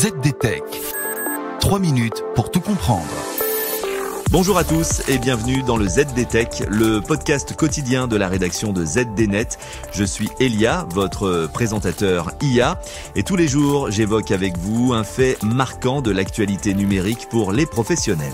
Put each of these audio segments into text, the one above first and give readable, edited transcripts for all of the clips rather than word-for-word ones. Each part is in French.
ZDTech. 3 minutes pour tout comprendre. Bonjour à tous et bienvenue dans le ZDTech, le podcast quotidien de la rédaction de ZDNet. Je suis Elia, votre présentateur IA, et tous les jours j'évoque avec vous un fait marquant de l'actualité numérique pour les professionnels.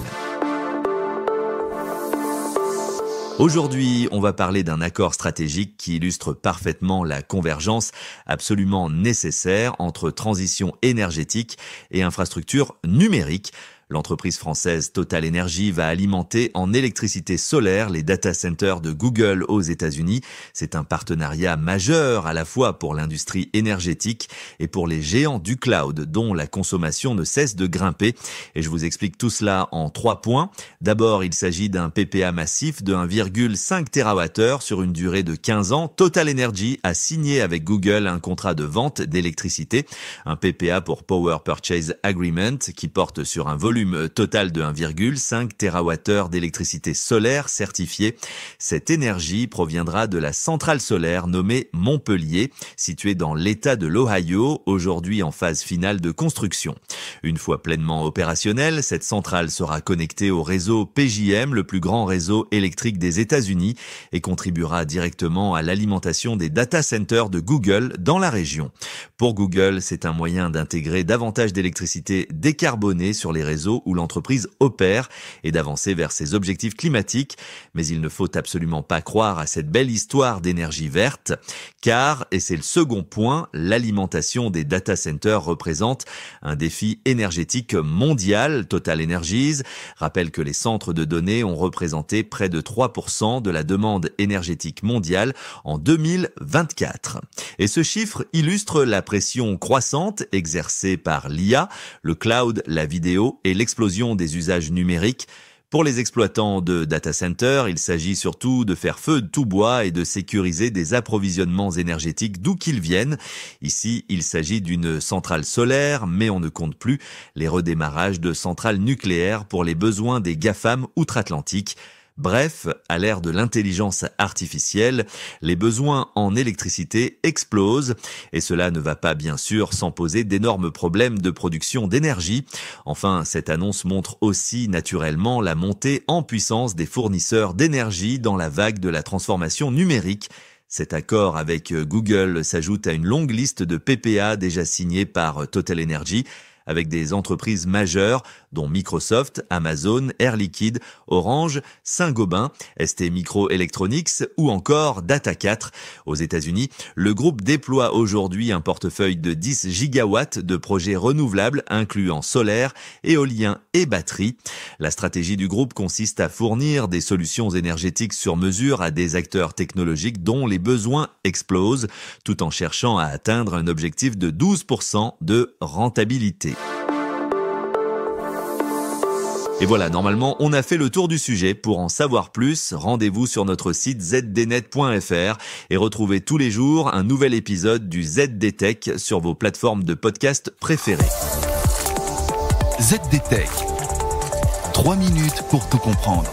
Aujourd'hui, on va parler d'un accord stratégique qui illustre parfaitement la convergence absolument nécessaire entre transition énergétique et infrastructure numérique. L'entreprise française Total Energy va alimenter en électricité solaire les data centers de Google aux États-Unis. C'est un partenariat majeur à la fois pour l'industrie énergétique et pour les géants du cloud dont la consommation ne cesse de grimper. Et je vous explique tout cela en 3 points. D'abord, il s'agit d'un PPA massif de 1,5 TWh sur une durée de 15 ans. Total Energy a signé avec Google un contrat de vente d'électricité, un PPA pour Power Purchase Agreement qui porte sur un volume total de 1,5 TWh d'électricité solaire certifiée. Cette énergie proviendra de la centrale solaire nommée Montpellier, située dans l'État de l'Ohio, aujourd'hui en phase finale de construction. Une fois pleinement opérationnelle, cette centrale sera connectée au réseau PJM, le plus grand réseau électrique des États-Unis, et contribuera directement à l'alimentation des data centers de Google dans la région. Pour Google, c'est un moyen d'intégrer davantage d'électricité décarbonée sur les réseaux où l'entreprise opère et d'avancer vers ses objectifs climatiques. Mais il ne faut absolument pas croire à cette belle histoire d'énergie verte, car, et c'est le second point, l'alimentation des data centers représente un défi énergétique mondial. Total Energies rappelle que les centres de données ont représenté près de 3% de la demande énergétique mondiale en 2024. Et ce chiffre illustre la pression croissante exercée par l'IA, le cloud, la vidéo et l'explosion des usages numériques. Pour les exploitants de data centers, il s'agit surtout de faire feu de tout bois et de sécuriser des approvisionnements énergétiques d'où qu'ils viennent. Ici, il s'agit d'une centrale solaire, mais on ne compte plus les redémarrages de centrales nucléaires pour les besoins des GAFAM outre-Atlantique. Bref, à l'ère de l'intelligence artificielle, les besoins en électricité explosent et cela ne va pas bien sûr sans poser d'énormes problèmes de production d'énergie. Enfin, cette annonce montre aussi naturellement la montée en puissance des fournisseurs d'énergie dans la vague de la transformation numérique. Cet accord avec Google s'ajoute à une longue liste de PPA déjà signés par Total Energy, avec des entreprises majeures dont Microsoft, Amazon, Air Liquide, Orange, Saint-Gobain, ST Microelectronics ou encore Data4. Aux États-Unis, le groupe déploie aujourd'hui un portefeuille de 10 gigawatts de projets renouvelables incluant solaire, éolien et batterie. La stratégie du groupe consiste à fournir des solutions énergétiques sur mesure à des acteurs technologiques dont les besoins explosent, tout en cherchant à atteindre un objectif de 12% de rentabilité. Et voilà, normalement, on a fait le tour du sujet. Pour en savoir plus, rendez-vous sur notre site zdnet.fr et retrouvez tous les jours un nouvel épisode du ZDTech sur vos plateformes de podcast préférées. ZDTech. 3 minutes pour tout comprendre.